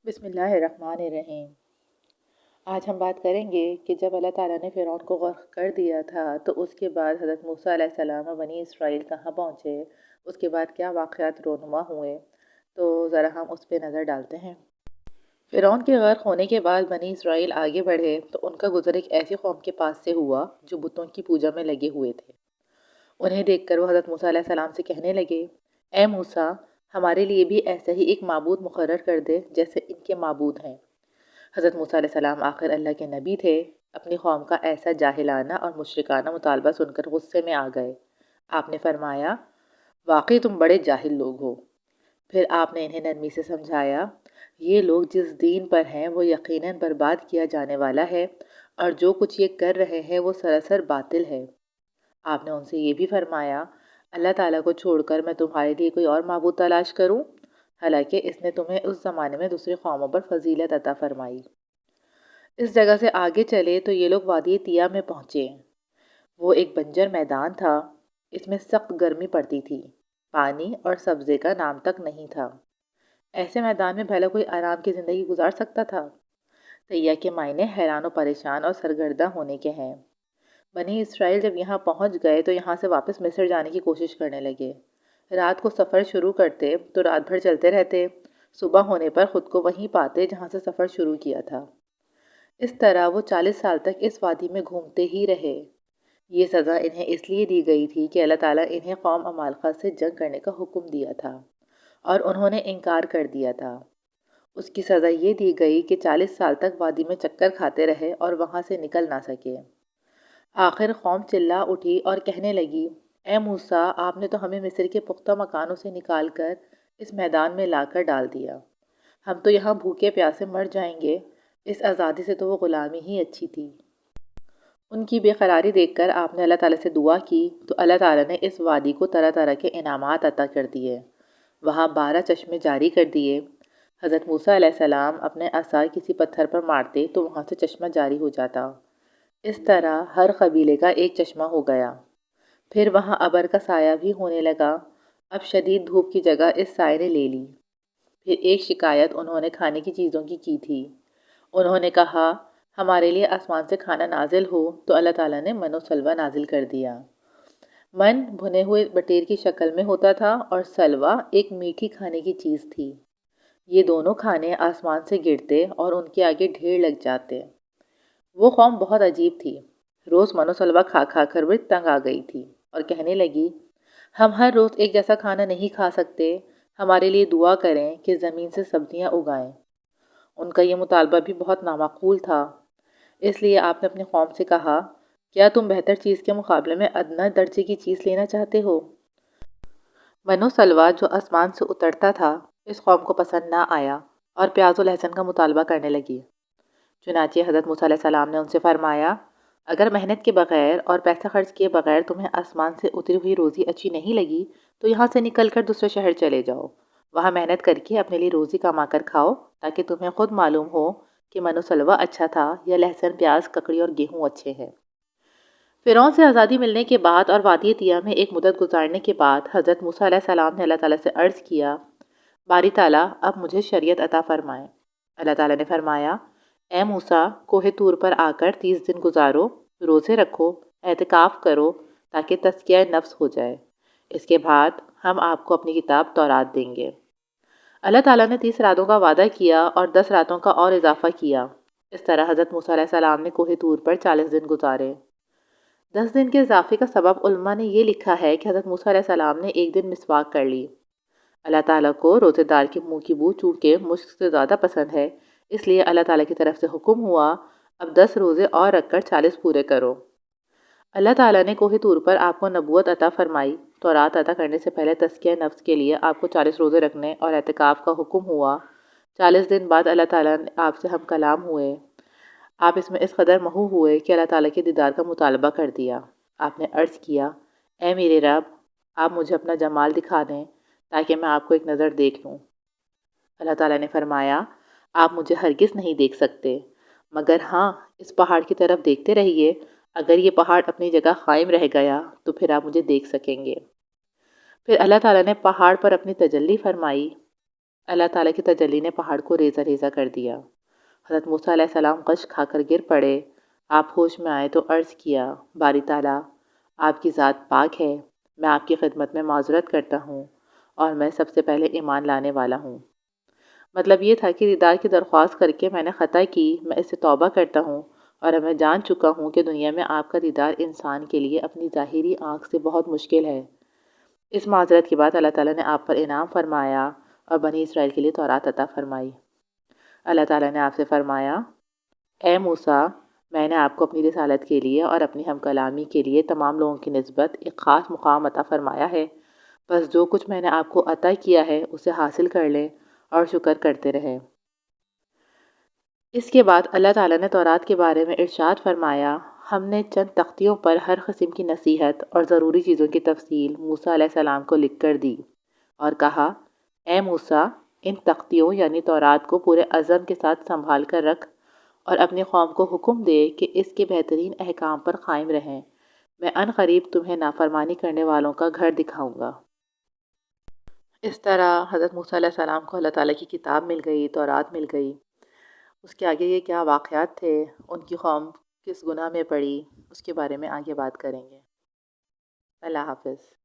بسم اللہ الرحمن الرحیم۔ آج ہم بات کریں گے کہ جب اللہ تعالیٰ نے فرعون کو غرق کر دیا تھا تو اس کے بعد حضرت موسیٰ علیہ السلام اور بنی اسرائیل کہاں پہنچے، اس کے بعد کیا واقعات رونما ہوئے، تو ذرا ہم اس پہ نظر ڈالتے ہیں۔ فرعون کے غرق ہونے کے بعد بنی اسرائیل آگے بڑھے تو ان کا گزر ایک ایسی قوم کے پاس سے ہوا جو بتوں کی پوجا میں لگے ہوئے تھے۔ انہیں دیکھ کر وہ حضرت موسیٰ علیہ السلام سے کہنے لگے، اے موسیٰ، ہمارے لیے بھی ایسا ہی ایک معبود مقرر کر دے جیسے ان کے معبود ہیں۔ حضرت موسیٰ علیہ السلام آخر اللہ کے نبی تھے، اپنی قوم کا ایسا جاہلانہ اور مشرکانہ مطالبہ سن کر غصے میں آ گئے۔ آپ نے فرمایا، واقعی تم بڑے جاہل لوگ ہو۔ پھر آپ نے انہیں نرمی سے سمجھایا، یہ لوگ جس دین پر ہیں وہ یقیناً برباد کیا جانے والا ہے، اور جو کچھ یہ کر رہے ہیں وہ سراسر باطل ہے۔ آپ نے ان سے یہ بھی فرمایا، اللہ تعالیٰ کو چھوڑ کر میں تمہارے لیے کوئی اور معبود تلاش کروں، حالانکہ اس نے تمہیں اس زمانے میں دوسری قوموں پر فضیلت عطا فرمائی۔ اس جگہ سے آگے چلے تو یہ لوگ وادی طیہ میں پہنچے۔ وہ ایک بنجر میدان تھا، اس میں سخت گرمی پڑتی تھی، پانی اور سبزے کا نام تک نہیں تھا۔ ایسے میدان میں بھلا کوئی آرام کی زندگی گزار سکتا تھا؟ طیہ کے معنی حیران و پریشان اور سرگردہ ہونے کے ہیں۔ بنی اسرائیل جب یہاں پہنچ گئے تو یہاں سے واپس مصر جانے کی کوشش کرنے لگے۔ رات کو سفر شروع کرتے تو رات بھر چلتے رہتے، صبح ہونے پر خود کو وہیں پاتے جہاں سے سفر شروع کیا تھا۔ اس طرح وہ 40 سال تک اس وادی میں گھومتے ہی رہے۔ یہ سزا انہیں اس لیے دی گئی تھی کہ اللہ تعالیٰ انہیں قوم عمالقہ سے جنگ کرنے کا حکم دیا تھا اور انہوں نے انکار کر دیا تھا۔ اس کی سزا یہ دی گئی کہ 40 سال تک وادی میں چکر کھاتے رہے اور وہاں سے نکل نہ سکے۔ آخر قوم چلا اٹھی اور کہنے لگی، اے موسیٰ، آپ نے تو ہمیں مصر کے پختہ مکانوں سے نکال کر اس میدان میں لا کر ڈال دیا۔ ہم تو یہاں بھوکے پیاسے مر جائیں گے، اس آزادی سے تو وہ غلامی ہی اچھی تھی۔ ان کی بے قراری دیکھ کر آپ نے اللہ تعالیٰ سے دعا کی تو اللہ تعالیٰ نے اس وادی کو طرح طرح کے انعامات عطا کر دیے۔ وہاں 12 چشمے جاری کر دیے۔ حضرت موسیٰ علیہ السلام اپنے عصا کسی پتھر پر مارتے تو وہاں سے چشمہ جاری ہو جاتا۔ اس طرح ہر قبیلے کا ایک چشمہ ہو گیا۔ پھر وہاں ابر کا سایہ بھی ہونے لگا۔ اب شدید دھوپ کی جگہ اس سائے نے لے لی۔ پھر ایک شکایت انہوں نے کھانے کی چیزوں کی تھی۔ انہوں نے کہا، ہمارے لیے آسمان سے کھانا نازل ہو، تو اللہ تعالیٰ نے من و سلوہ نازل کر دیا۔ من بھنے ہوئے بٹیر کی شکل میں ہوتا تھا اور سلوہ ایک میٹھی کھانے کی چیز تھی۔ یہ دونوں کھانے آسمان سے گرتے اور ان کے آگے ڈھیر لگ جاتے۔ وہ قوم بہت عجیب تھی، روز من و سلوہ کھا کھا کر وہ تنگ آ گئی تھی اور کہنے لگی، ہم ہر روز ایک جیسا کھانا نہیں کھا سکتے، ہمارے لیے دعا کریں کہ زمین سے سبزیاں اگائیں۔ ان کا یہ مطالبہ بھی بہت نامعقول تھا، اس لیے آپ نے اپنی قوم سے کہا، کیا تم بہتر چیز کے مقابلے میں ادنیٰ درجے کی چیز لینا چاہتے ہو؟ من و سلوہ جو آسمان سے اترتا تھا اس قوم کو پسند نہ آیا اور پیاز و لہسن کا مطالبہ کرنے لگی۔ چنانچہ حضرت موسیٰ علیہ السلام نے ان سے فرمایا، اگر محنت کے بغیر اور پیسہ خرچ کیے بغیر تمہیں آسمان سے اتری ہوئی روزی اچھی نہیں لگی تو یہاں سے نکل کر دوسرے شہر چلے جاؤ، وہاں محنت کر کے اپنے لیے روزی کما کر کھاؤ، تاکہ تمہیں خود معلوم ہو کہ من و سلوہ اچھا تھا یا لہسن پیاز ککڑی اور گیہوں اچھے ہیں۔ فرعون سے آزادی ملنے کے بعد اور وادی طیہ میں ایک مدت گزارنے کے بعد حضرت موسیٰ علیہ السلام نے اللہ تعالیٰ سے عرض کیا، باری تعالیٰ اب مجھے شریعت عطا فرمائیں۔ اللہ تعالیٰ نے فرمایا، اے موسیٰ، کوہ طور پر آ کر 30 دن گزارو، روزے رکھو، اعتکاف کرو تاکہ تزکیہ نفس ہو جائے۔ اس کے بعد ہم آپ کو اپنی کتاب تورات دیں گے۔ اللہ تعالیٰ نے 30 راتوں کا وعدہ کیا اور 10 راتوں کا اور اضافہ کیا۔ اس طرح حضرت موسیٰ علیہ السلام نے کوہ طور پر 40 دن گزارے۔ 10 دن کے اضافے کا سبب علماء نے یہ لکھا ہے کہ حضرت موسیٰ علیہ السلام نے ایک دن مسواک کر لی۔ اللہ تعالیٰ کو روزے دار کے منہ کی بو چونکہ مشک سے زیادہ پسند ہے، اس لیے اللہ تعالیٰ کی طرف سے حکم ہوا، اب 10 روزے اور رکھ کر 40 پورے کرو۔ اللہ تعالیٰ نے کوہ طور پر آپ کو نبوت عطا فرمائی۔ تورات عطا کرنے سے پہلے تزکیہ نفس کے لیے آپ کو 40 روزے رکھنے اور اعتکاف کا حکم ہوا۔ 40 دن بعد اللہ تعالیٰ نے آپ سے ہم کلام ہوئے۔ آپ اس میں اس قدر محو ہوئے کہ اللہ تعالیٰ کے دیدار کا مطالبہ کر دیا۔ آپ نے عرض کیا، اے میرے رب، آپ مجھے اپنا جمال دکھا دیں تاکہ میں آپ کو ایک نظر دیکھ لوں۔ اللہ تعالیٰ نے فرمایا، آپ مجھے ہرگز نہیں دیکھ سکتے، مگر ہاں اس پہاڑ کی طرف دیکھتے رہیے، اگر یہ پہاڑ اپنی جگہ قائم رہ گیا تو پھر آپ مجھے دیکھ سکیں گے۔ پھر اللہ تعالیٰ نے پہاڑ پر اپنی تجلی فرمائی۔ اللہ تعالیٰ کی تجلی نے پہاڑ کو ریزہ ریزہ کر دیا۔ حضرت موسیٰ علیہ السلام غش کھا کر گر پڑے۔ آپ ہوش میں آئے تو عرض کیا، باری تعالیٰ، آپ کی ذات پاک ہے، میں آپ کی خدمت میں معذرت کرتا ہوں اور میں سب سے پہلے ایمان لانے والا ہوں۔ مطلب یہ تھا کہ دیدار کی درخواست کر کے میں نے خطا کی، میں اس سے توبہ کرتا ہوں اور اب میں جان چکا ہوں کہ دنیا میں آپ کا دیدار انسان کے لیے اپنی ظاہری آنکھ سے بہت مشکل ہے۔ اس معذرت کے بعد اللہ تعالیٰ نے آپ پر انعام فرمایا اور بنی اسرائیل کے لیے تورات عطا فرمائی۔ اللہ تعالیٰ نے آپ سے فرمایا، اے موسیٰ، میں نے آپ کو اپنی رسالت کے لیے اور اپنی ہم کلامی کے لیے تمام لوگوں کی نسبت ایک خاص مقام عطا فرمایا ہے، بس جو کچھ میں نے آپ کو عطا کیا ہے اسے حاصل کر لیں اور شکر کرتے رہیں۔ اس کے بعد اللہ تعالیٰ نے تورات کے بارے میں ارشاد فرمایا، ہم نے چند تختیوں پر ہر قسم کی نصیحت اور ضروری چیزوں کی تفصیل موسیٰ علیہ السلام کو لکھ کر دی اور کہا، اے موسیٰ، ان تختیوں یعنی تورات کو پورے عزم کے ساتھ سنبھال کر رکھ اور اپنی قوم کو حکم دے کہ اس کے بہترین احکام پر قائم رہیں، میں ان قریب تمہیں نافرمانی کرنے والوں کا گھر دکھاؤں گا۔ اس طرح حضرت موسیٰ علیہ السلام کو اللہ تعالیٰ کی کتاب مل گئی، تورات مل گئی۔ اس کے آگے یہ کیا واقعات تھے، ان کی قوم کس گناہ میں پڑی، اس کے بارے میں آگے بات کریں گے۔ اللہ حافظ۔